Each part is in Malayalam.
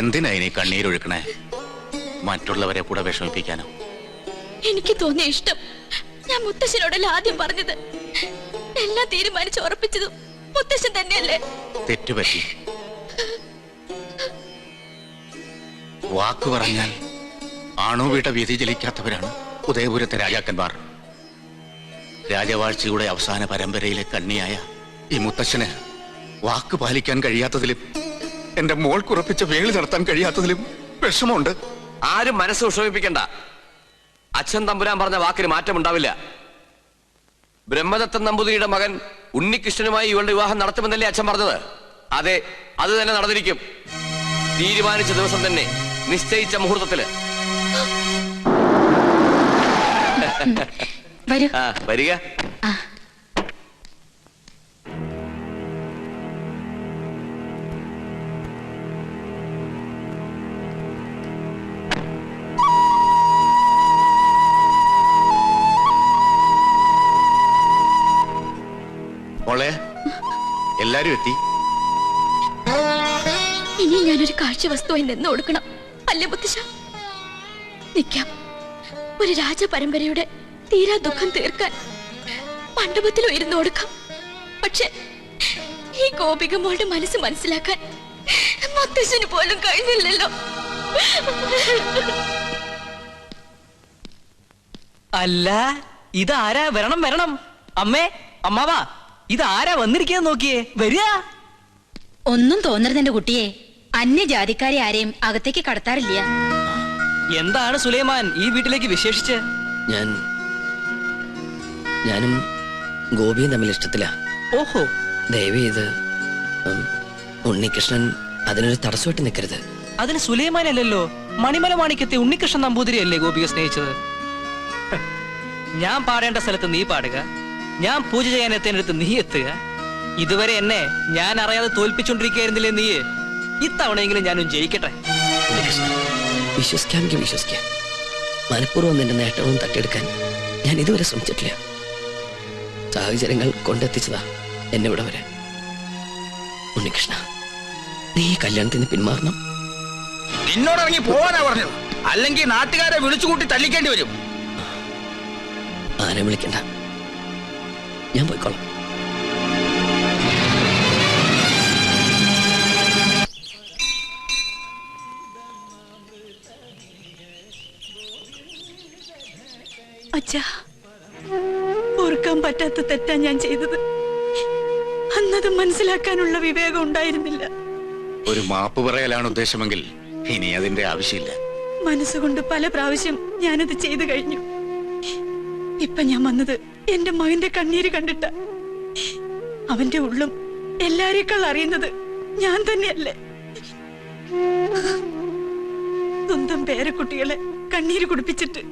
എന്തിനാ ഇനി കണ്ണീരൊഴുക്കണേ? മറ്റുള്ളവരെ കൂടെ വിഷമിപ്പിക്കാനോ? എനിക്ക് തോന്നിയ ഇഷ്ടം ഞാൻ മുത്തശ്ശനോടല്ല ആദ്യം പറഞ്ഞത്. എല്ലാം തീരുമാനിച്ച് ഉറപ്പിച്ചതും മുത്തശ്ശൻ തന്നെയല്ലേ? തെറ്റുപറ്റി. വാക്കു പറഞ്ഞാൽ ആണുവീട്ട വ്യതിചലിക്കാത്തവരാണ് ഉദയപുരത്തെ രാജാക്കന്മാർ. രാജവാഴ്ചയുടെ അവസാന പരമ്പരയിലെ കണ്ണിയായ ഈ മുത്തശ്ശന് വാക്ക് പാലിക്കാൻ കഴിയാത്തതിലും എന്റെ മോൾക്കുറപ്പിച്ച വേളി നടത്താൻ കഴിയാത്തതിലും വിഷമമുണ്ട്. ആരും മനസ്സ് വിഷമിപ്പിക്കണ്ട. അച്ഛൻ തമ്പുരാൻ പറഞ്ഞ വാക്കിന് മാറ്റമുണ്ടാവില്ല. ബ്രഹ്മദത്തൻ നമ്പൂതിരിയുടെ മകൻ ഉണ്ണികൃഷ്ണനുമായി ഇവളുടെ വിവാഹം നടത്തുമെന്നല്ലേ അച്ഛൻ പറഞ്ഞത്? അതെ, അത് തന്നെ നടന്നിരിക്കും. തീരുമാനിച്ച ദിവസം തന്നെ, നിശ്ചയിച്ച മുഹൂർത്തത്തില്. വരിക. മോളെ, എല്ലാരും എത്തി. ഇനി ഞാനൊരു കാഴ്ച വസ്തുവായി നിന്ന് കൊടുക്കണം അല്ലേ മുത്തശ്ശ? നിൽക്കാം. ഒരു രാജപരമ്പരയുടെ തീരാ ദുഃഖം തീർക്കാൻ മണ്ഡപത്തിലോ ഇരുന്ന് കൊടുക്കാം. പക്ഷെ ഈ ഗോപിക മോളുടെ മനസ്സ് മനസ്സിലാക്കാൻ മുത്തശ്ശന് പോലും കഴിഞ്ഞില്ലല്ലോ. അല്ല, ഇതാരാ? വരണം വരണം. അമ്മേ, അമ്മാവാ, ഇതാരാ വന്നിരിക്കാന്ന് നോക്കിയേ. വരിക. ഒന്നും തോന്നരുത് എന്റെ കുട്ടിയെ. അന്യജാതിക്കാരെ ആരെയും അകത്തേക്ക് കടത്താറില്ല. എന്താണ് സുലൈമാൻ ഈ വീട്ടിലേക്ക് വിശേഷിച്ച്? ഞാനും ഗോപിയും തമ്മിൽ ഇഷ്ടത്തില. ഓഹോ. ദയവ് ചെയ്ത് ഉണ്ണികൃഷ്ണൻ അതിനൊരു തടസ്സമായിട്ട് നിൽക്കരുത്. അതിന് സുലൈമാൻ അല്ലല്ലോ, മണിമല മാണിക്കത്തെ ഉണ്ണികൃഷ്ണൻ നമ്പൂതിരി അല്ലേ ഗോപിയെ സ്നേഹിച്ചത്? ഞാൻ പാടേണ്ട സ്ഥലത്ത് നീ പാടുക, ഞാൻ പൂജ ചെയ്യാൻ എത്തേണ്ടടുത്ത് നീ എത്തുക. ഇതുവരെ എന്നെ ഞാൻ അറിയാതെ തോൽപ്പിച്ചോണ്ടിരിക്കുകയായിരുന്നില്ലേ നീ? ഇത്തവണയെങ്കിലും ഞാനും ജയിക്കട്ടെ. വിശ്വസിക്കാമെങ്കിൽ വിശ്വസിക്കാം. മനഃപൂർവ്വം നിന്റെ നേട്ടവും തട്ടിയെടുക്കാൻ ഞാൻ ഇതുവരെ ശ്രമിച്ചിട്ടില്ല. സാഹചര്യങ്ങൾ കൊണ്ടെത്തിച്ചതാ എന്നെ ഇവിടെ വരെ. ഉണ്ണികൃഷ്ണ, നീ കല്യാണത്തിന് പിന്മാറണം. നിന്നോടിറങ്ങി പോവാനാ പറഞ്ഞത്, അല്ലെങ്കിൽ നാട്ടുകാരെ വിളിച്ചുകൂട്ടി തല്ലിക്കേണ്ടി വരും. ആരെ വിളിക്കണ്ട, ഞാൻ പോയിക്കോളാം. അച്ഛാ, ഓർക്കാൻ പറ്റാത്ത തെറ്റാ ഞാൻ ചെയ്തത്. അന്നത് മനസ്സിലാക്കാനുള്ള വിവേകം ഉണ്ടായിരുന്നില്ല. ഒരു മാപ്പ് പറയലാണ് ഉദ്ദേശമെങ്കിൽ ഇനി അതിന്റെ ആവശ്യമില്ല. മനസ്സുകൊണ്ട് പല പ്രാവശ്യം ഞാനത് ചെയ്തു കഴിഞ്ഞു. ഇപ്പൊ ഞാൻ വന്നത് എന്റെ മകന്റെ കണ്ണീര് കണ്ടിട്ട. അവന്റെ ഉള്ളും എല്ലാരേക്കാൾ അറിയുന്നത് ഞാൻ തന്നെയല്ലേ. സ്വന്തം പേരക്കുട്ടികളെ കണ്ണീര് കുടിപ്പിച്ചിട്ട്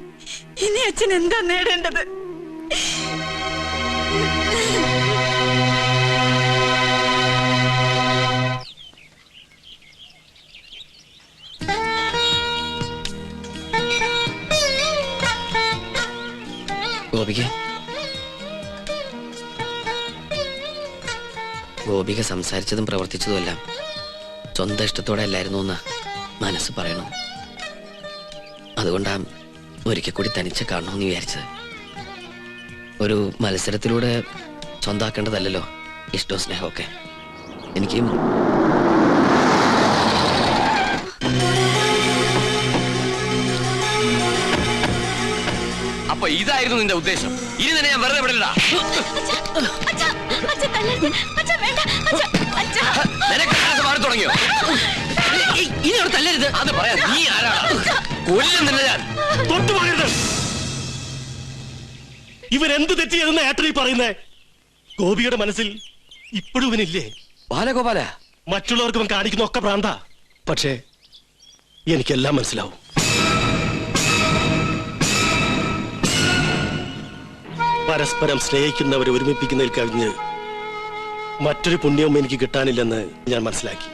ഇനി അച്ഛൻ എന്താ നേടേണ്ടത്? ഗോപിക സംസാരിച്ചതും പ്രവർത്തിച്ചതുമെല്ലാം സ്വന്തം ഇഷ്ടത്തോടെ അല്ലായിരുന്നു എന്ന് മനസ്സ് പറയണം. അതുകൊണ്ടാ ഒരിക്കൽ കൂടി തനിച്ച് കാണണമെന്ന് വിചാരിച്ചത്. ഒരു മത്സരത്തിലൂടെ സ്വന്താക്കേണ്ടതല്ലോ ഇഷ്ടവും സ്നേഹമൊക്കെ. എനിക്കും അപ്പൊ ഇതായിരുന്നു നിന്റെ ഉദ്ദേശം? ഇനി തന്നെ ഞാൻ വെറുതെ വിടില്ല. മാറി തുടങ്ങിയോ? ഇനി അവിടെ തല്ലരുത്. അത് പറയാം. നീ ആരാണ്? കൊല്ലും നിന്നെ ഞാൻ. തൊട്ടുപോകരുത്. ഇവരെന്ത് തെറ്റ് ചെയ്തെന്ന് ഏട്ടനീ പറയുന്നേ? ഗോപിയുടെ മനസ്സിൽ ഇപ്പോഴും ഇവനില്ലേ? ബാലഗോപാല, മറ്റുള്ളവർക്കും കാണിക്കുന്ന ഒക്കെ ഭ്രാന്ത. പക്ഷേ എനിക്കെല്ലാം മനസ്സിലാവും. പരസ്പരം സ്നേഹിക്കുന്നവരെ ഒരുമിപ്പിക്കുന്നതിൽ കവിഞ്ഞ് മറ്റൊരു പുണ്യവും എനിക്ക് കിട്ടാനില്ലെന്ന് ഞാൻ മനസ്സിലാക്കി.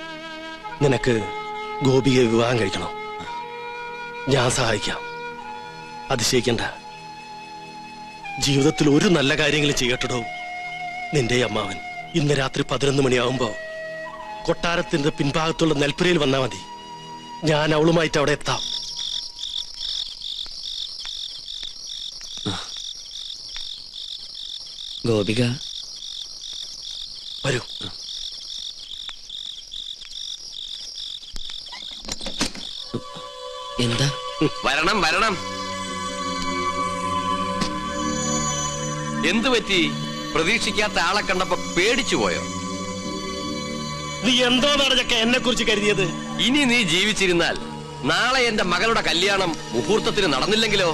നിനക്ക് ഗോപിയെ വിവാഹം കഴിക്കണം. ഞാൻ സഹായിക്കാം. അതിശയിക്കണ്ട. ജീവിതത്തിൽ ഒരു നല്ല കാര്യങ്ങളും ചെയ്യട്ടോ. നിന്റെ അമ്മാവൻ ഇന്ന് രാത്രി 11 മണിയാവുമ്പോ കൊട്ടാരത്തിന്റെ പിൻഭാഗത്തുള്ള നെൽപ്പുരയിൽ വന്നാ മതി. ഞാൻ അവളുമായിട്ട് അവിടെ എത്താം. ഗോപിക വരൂ. എന്താ? വരണം വരണം. എന്തു പറ്റി? പ്രതീക്ഷിക്കാത്ത ആളെ കണ്ടപ്പോ പേടിച്ചു പോയോ? നീ എന്തോ നടച്ചൊക്കെ എന്നെ കുറിച്ച് കരുതിയത്? ഇനി നീ ജീവിച്ചിരുന്നാൽ നാളെ എന്റെ മകളുടെ കല്യാണം മുഹൂർത്തത്തിന് നടന്നില്ലെങ്കിലോ?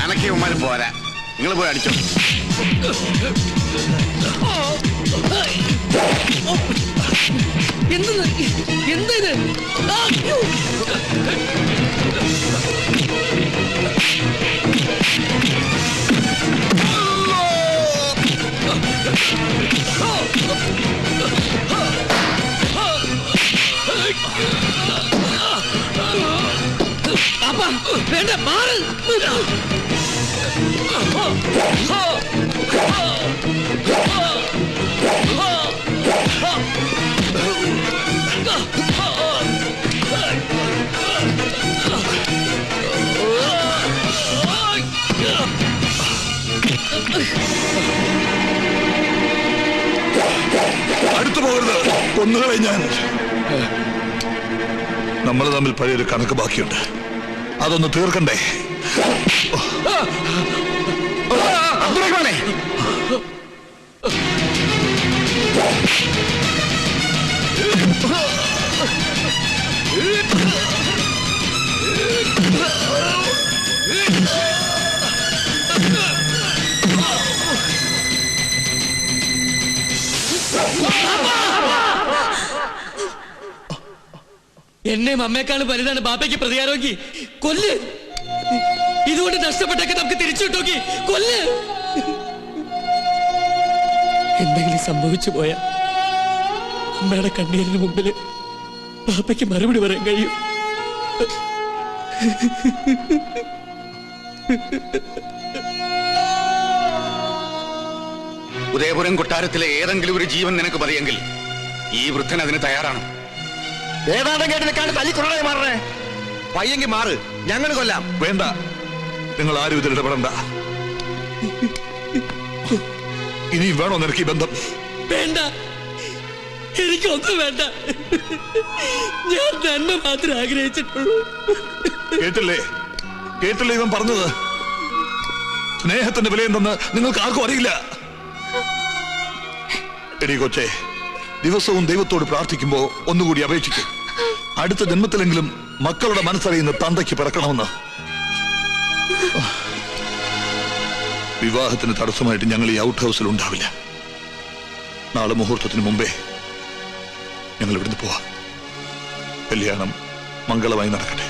അനക്കിയവന്മാരും പോരാ, നിങ്ങൾ പോയി അടിച്ചോ. എന്തിന്? വേണ്ട, മാറ്. അടുത്തു പോകരുത്, കൊന്നുകളെ ഞാൻ. നമ്മൾ തമ്മിൽ പഴയൊരു കണക്ക് ബാക്കിയുണ്ട്, അതൊന്ന് തീർക്കണ്ടേ? എന്നെ അമ്മയെക്കാളും വലുതാണ് ബാപ്പയ്ക്ക് പ്രതികാരമെങ്കിൽ കൊല്ല്. ഇതുകൊണ്ട് നഷ്ടപ്പെട്ടൊക്കെ നമുക്ക് തിരിച്ചു കിട്ടോക്കി കൊല്ല്. എന്തെങ്കിലും സംഭവിച്ചു പോയാ അമ്മയുടെ കണ്ണീരിന് മുമ്പിൽ ബാപ്പയ്ക്ക് മറുപടി പറയാൻ കഴിയും. ഉദയപുരം കൊട്ടാരത്തിലെ ഏതെങ്കിലും ഒരു ജീവൻ നിനക്ക് മതിയെങ്കിൽ ഈ വൃദ്ധൻ അതിന് തയ്യാറാണ്. ഏതാണ്ടും കേട്ട് നിൽക്കാണ്ട് തല്ലിക്കൊള്ളേ മാറണേ. പയ്യെങ്കിൽ മാറ്, ഞങ്ങൾ കൊല്ലാം. വേണ്ട, നിങ്ങൾ ആരും ഇതിൽ ഇടപെടണ്ട. ഇനി വേണോ നിനക്ക് ഈ ബന്ധം? വേണ്ട, എനിക്കൊന്നും വേണ്ട. ഞാൻ നന്മ മാത്രം ആഗ്രഹിച്ചിട്ടുള്ളൂ. കേട്ടില്ലേ, കേട്ടില്ലേ ഇവൻ പറഞ്ഞത്? സ്നേഹത്തിന്റെ വിലയെന്തെന്ന് നിങ്ങൾക്ക് ആർക്കും അറിയില്ല. എടി കൊച്ചേ, ദിവസവും ദൈവത്തോട് പ്രാർത്ഥിക്കുമ്പോ ഒന്നുകൂടി അപേക്ഷിക്കും, അടുത്ത ജന്മത്തിലെങ്കിലും മക്കളുടെ മനസ്സറിയുന്ന തന്തയ്ക്ക് പിറക്കണമെന്ന്. വിവാഹത്തിന് തടസ്സമായിട്ട് ഞങ്ങൾ ഈ ഔട്ട് ഹൗസിൽ ഉണ്ടാവില്ല. നാളെ മുഹൂർത്തത്തിന് മുമ്പേ ഞങ്ങൾ ഇവിടുന്ന് പോവാം. കല്യാണം മംഗളമായി നടക്കട്ടെ.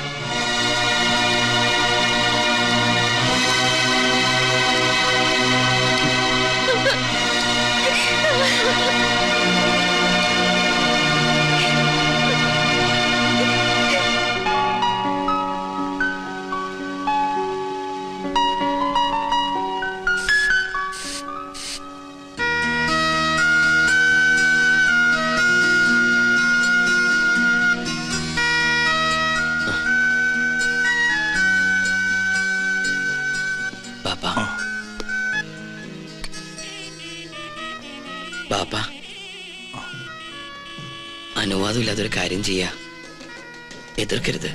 ബാപ്പ, അനുവാദമില്ലാത്തൊരു കാര്യം ചെയ്യാ, എതിർക്കരുത്.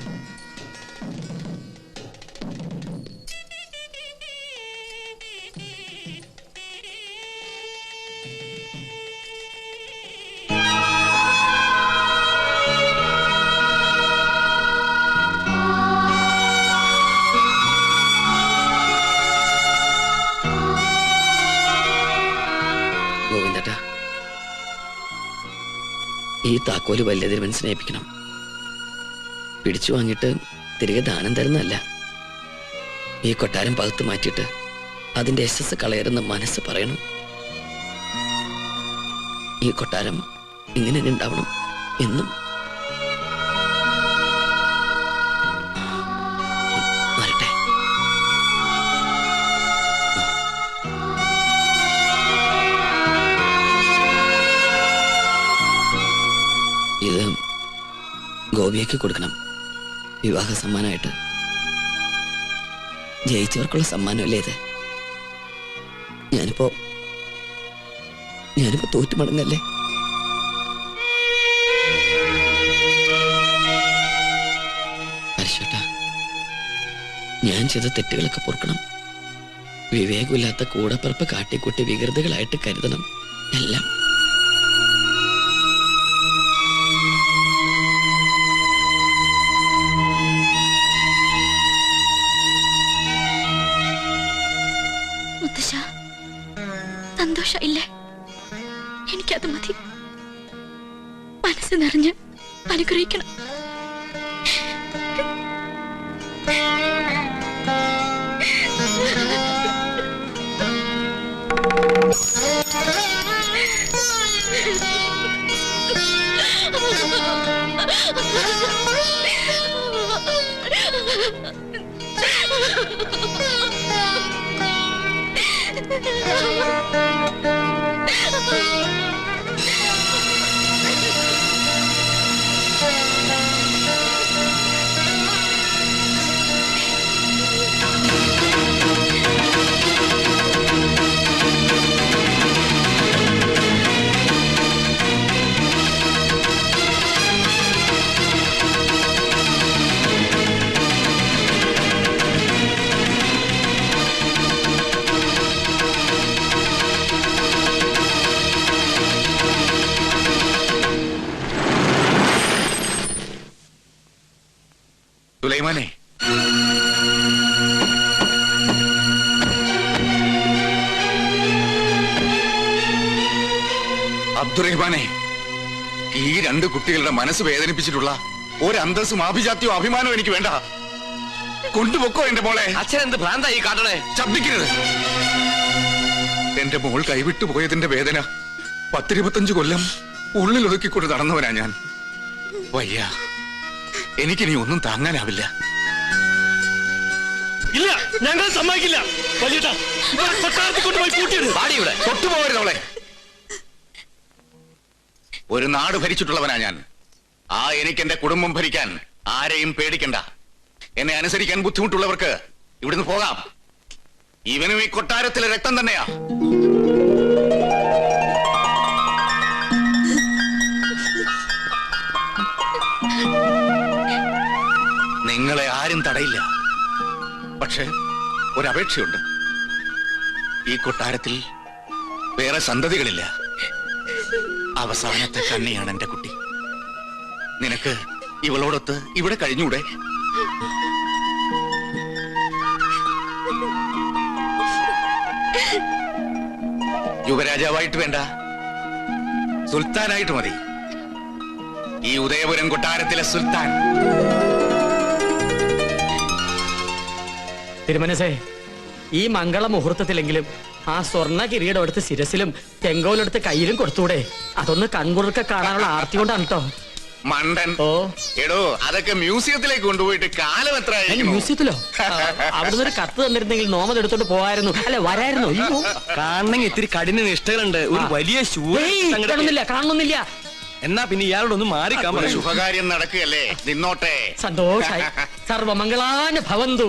ഈ താക്കോല് വലിയ തിരുമനസിനെ ഏൽപ്പിക്കണം. പിടിച്ചു വാങ്ങിയിട്ട് തിരികെ ദാനം തരുന്നതല്ല. ഈ കൊട്ടാരം പകുത്ത് മാറ്റിയിട്ട് അതിന്റെ യശസ് കളയരുന്ന മനസ്സ് പറയണം. ഈ കൊട്ടാരം ഇങ്ങനെ തന്നെ ഉണ്ടാവണം എന്നും. വരട്ടെ. ഇത് ഗോപിയയ്ക്ക് കൊടുക്കണം, വിവാഹ സമ്മാനമായിട്ട്. ജയിച്ചവർക്കുള്ള സമ്മാനമല്ലേ ഇത്? ഞാനിപ്പോ തോറ്റുമടങ്ങല്ലേ? പരിശോട്ട, ഞാൻ ചെയ്ത തെറ്റുകളൊക്കെ പൊറുക്കണം. വിവേകമില്ലാത്ത കൂടപ്പിറപ്പ് കാട്ടിക്കൂട്ടി വികൃതികളായിട്ട് കരുതണം എല്ലാം. മുത്തശ്ശ, സന്തോഷമില്ലേ? എനിക്കത് മതി. മനസ്സ് നിറഞ്ഞ് അനുഗ്രഹിക്കണം. സുലൈമാനെ, അബ്ദുറഹ്മാനെ, ഈ രണ്ട് കുട്ടികളുടെ മനസ്സ് വേദനിപ്പിച്ചിട്ടുള്ള ഒരു അന്തസ്സും ആഭിജാത്യവും അഭിമാനവും എനിക്ക് വേണ്ട. കൊണ്ടുപൊക്കോ എന്റെ മോളെ. അച്ഛൻ എന്ത് ഭ്രാന്തായി കാട്ടണേ? ശബ്ദിക്കരുത്. എന്റെ മോൾ കൈവിട്ടു പോയതിന്റെ വേദന 10-25 കൊല്ലം ഉള്ളിലൊതുക്കിക്കൊണ്ട് നടന്നവനാ ഞാൻ. വയ്യ, എനിക്കിനി ഒന്നും താങ്ങാനാവില്ല. ഇല്ല, ഞങ്ങൾ സമ്മതിക്കില്ല. വലിയേട്ടാ, കൊട്ടാരത്തിൽ കൊണ്ടുപോയി കൂട്ടിയത്. തൊട്ടുപോകരുതവളെ. ഒരു നാട് ഭരിച്ചിട്ടുള്ളവനാ ഞാൻ. എനിക്ക് എന്റെ കുടുംബം ഭരിക്കാൻ ആരെയും പേടിക്കണ്ട. എന്നെ അനുസരിക്കാൻ ബുദ്ധിമുട്ടുള്ളവർക്ക് ഇവിടുന്ന് പോകാം. ഇവനും ഈ കൊട്ടാരത്തിലെ രക്തം തന്നെയാ. നിങ്ങളെ ആരും തടയില്ല. പക്ഷെ ഒരപേക്ഷയുണ്ട്. ഈ കൊട്ടാരത്തിൽ വേറെ സന്തതികളില്ല. അവസാനത്തെ കണ്ണിയാണ് എന്റെ കുട്ടി. നിനക്ക് ഇവളോടൊത്ത് ഇവിടെ കഴിഞ്ഞൂടെ? യുവരാജാവായിട്ട് വേണ്ട, സുൽത്താനായിട്ട് മതി. ഈ ഉദയപുരം കൊട്ടാരത്തിലെ സുൽത്താൻ. തിരുമനസേ, ഈ മംഗള മുഹൂർത്തത്തിലെങ്കിലും ആ സ്വർണ്ണ കിരീടം എടുത്ത് ശിരസിലും ചെങ്കോലെടുത്ത് കയ്യിലും കൊടുത്തൂടെ? അതൊന്ന് കൺകുറുക്കെ കാണാനുള്ള ആർത്തി കൊണ്ടാണ് കേട്ടോ. മണ്ടൻ. എടോ, അതൊക്കെ മ്യൂസിയത്തിലേക്ക് കൊണ്ടുപോയിട്ട് കാലം എത്ര? മ്യൂസിയത്തിലോ? അവിടുന്ന് ഒരു കത്ത് തന്നിരുന്നെങ്കിൽ നോമത് എടുത്തോണ്ട് പോവായിരുന്നു. അല്ലെ, വരായിരുന്നു. കാണണമെങ്കിൽ ഇത്തിരി കഠിന നിഷ്ഠകളുണ്ട്. ഒരു വലിയ കാണുന്നില്ല. എന്നാ പിന്നെ ഇയാളോടൊന്ന് മാറിക്കാൻ പറയും. ശുഭകാര്യം നടക്കുകയല്ലേ, നിന്നോട്ടെ. സന്തോഷായി. സർവമംഗളാന ഭവന്തു.